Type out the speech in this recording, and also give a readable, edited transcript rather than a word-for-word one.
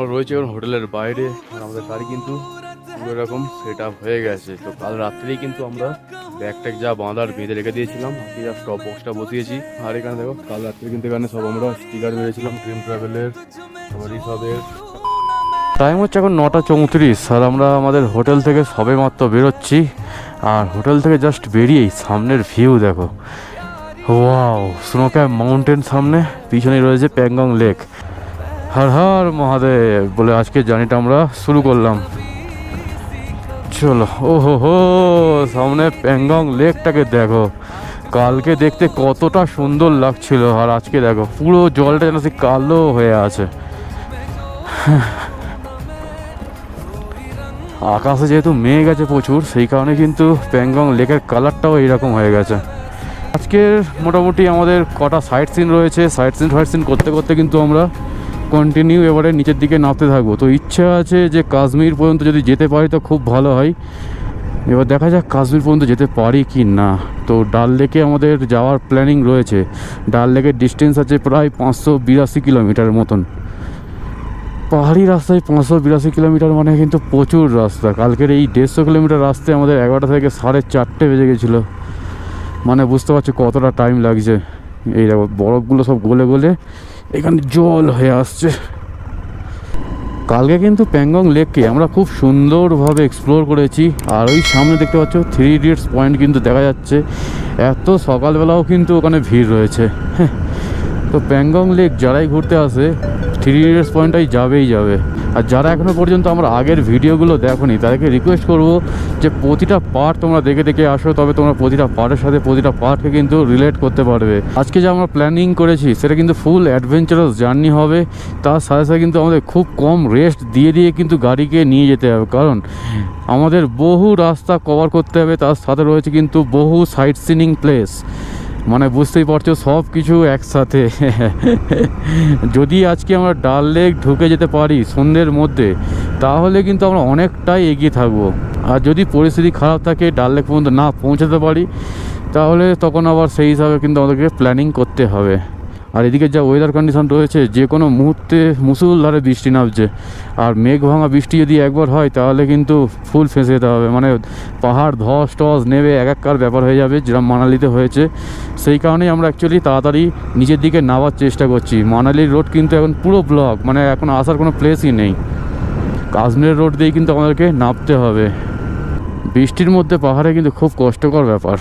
আমরা রয়েছে এখন হোটেলের বাইরে, আর আমাদের গাড়ি কিন্তু পুরো এরকম সেট আপ হয়ে গেছে। তো কাল রাত্রেই কিন্তু আমরা ব্যাগ ট্যাগ যা বাঁধার বেঁধে রেখে দিয়েছিলাম, যা স্টপ বক্সটা বসিয়েছি। আর এখানে দেখো কাল রাত্রে কিন্তু এখানে সব আমরা স্টিকার মেরেছিলাম, ড্রিম ট্রাভেলের, আমার রিসবের। টাইম হচ্ছে এখন 9:34, আর আমরা আমাদের হোটেল থেকে সবে মাত্র বেরোচ্ছি। আর হোটেল থেকে জাস্ট বেরিয়েই সামনের ভিউ দেখো, ওয়াও, স্নোক্যাপ মাউন্টেন সামনে, পিছনে রয়েছে প্যাংগং লেক। হর হর মহাদেব বলে আজকে জার্নিটা আমরা শুরু করলাম। চলো, ও হো, সামনে প্যাংগং লেকটাকে দেখো, কালকে দেখতে কতটা সুন্দর লাগছিল, আর আজকে দেখো পুরো জলটা যেন সে কালো হয়ে আছে। আকাশে যেহেতু মেঘ আছে প্রচুর, সেই কারণে কিন্তু প্যাংগং লেকের কালারটাও এইরকম হয়ে গেছে। আজকের মোটামুটি আমাদের কটা সাইট সিন রয়েছে, সাইট সিন করতে করতে কিন্তু আমরা কন্টিনিউ এবারে নিচের দিকে নামতে থাকবো। তো ইচ্ছা আছে যে কাশ্মীর পর্যন্ত যদি যেতে পারি তো খুব ভালো হয়। এবার দেখা যাক কাশ্মীর পর্যন্ত যেতে পারি কি না। তো ডাল লেকে আমাদের যাওয়ার প্ল্যানিং রয়েছে। ডাল লেকের ডিস্টেন্স আছে প্রায় 582 কিলোমিটারের মতন। পাহাড়ি রাস্তায় 582 কিলোমিটার মানে কিন্তু প্রচুর রাস্তা। কালকের এই 150 কিলোমিটার রাস্তায় আমাদের 11টা থেকে 4:30 বেজে গেছিলো। মানে বুঝতে পারছি কতটা টাইম লাগছে। এই দেখো বরফগুলো সব গলে গলে এখানে জল হয়ে আসছে। কালকে কিন্তু প্যাংগং লেককে আমরা খুব সুন্দরভাবে এক্সপ্লোর করেছি। আর ওই সামনে দেখতে পাচ্ছ 3 ইডিয়টস পয়েন্ট কিন্তু দেখা যাচ্ছে। এত সকালবেলাও কিন্তু ওখানে ভিড় রয়েছে। তো প্যাংগং লেক যারাই ঘুরতে আসে 3 ইডিয়টস পয়েন্টটাই যাবে। আর যারা এখনও পর্যন্ত আমরা আগের ভিডিওগুলো দেখোনি তাদেরকে রিকোয়েস্ট করব যে প্রতিটা পার্ট তোমরা দেখে আসো, তবে তোমরা প্রতিটা পার্টের সাথে প্রতিটা পার্টকে কিন্তু রিলেট করতে পারবে। আজকে যে আমরা প্ল্যানিং করেছি সেটা কিন্তু ফুল অ্যাডভেঞ্চারাস জার্নি হবে। তার সাথে সাথে কিন্তু আমাদের খুব কম রেস্ট দিয়ে কিন্তু গাড়িকে নিয়ে যেতে হবে, কারণ আমাদের বহু রাস্তা কভার করতে হবে। তার সাথে রয়েছে কিন্তু বহু সাইট সিনিং প্লেস, মানে বুঝতেই পারছো সব কিছু একসাথে। যদি আজকে আমরা ডাল লেক ঢুকে যেতে পারি সন্ধ্যের মধ্যে, তাহলে কিন্তু আমরা অনেকটাই এগিয়ে থাকবো। আর যদি পরিস্থিতি খারাপ থাকে, ডাল লেক পর্যন্ত না পৌঁছাতে পারি, তাহলে তখন আবার সেই হিসাবে কিন্তু আমাদেরকে প্ল্যানিং করতে হবে। আর এদিকে যা ওয়েদার কন্ডিশন রয়েছে, যে কোনো মুহূর্তে মুষলধারে বৃষ্টি নামছে। আর মেঘ ভাঙা বৃষ্টি যদি একবার হয় তাহলে কিন্তু ফুল ফেঁসে যেতে হবে, মানে পাহাড় ধস টস নেবে একাকার ব্যাপার হয়ে যাবে, যেরকম মানালিতে হয়েছে। সেই কারণেই আমরা অ্যাকচুয়ালি তাড়াতাড়ি নিচের দিকে নামার চেষ্টা করছি। মানালির রোড কিন্তু এখন পুরো ব্লক, মানে এখন আসার কোনো প্লেসই নেই। কাশ্মীরের রোড দিয়েই কিন্তু আমাদেরকে নামতে হবে। বৃষ্টির মধ্যে পাহাড়ে কিন্তু খুব কষ্টকর ব্যাপার।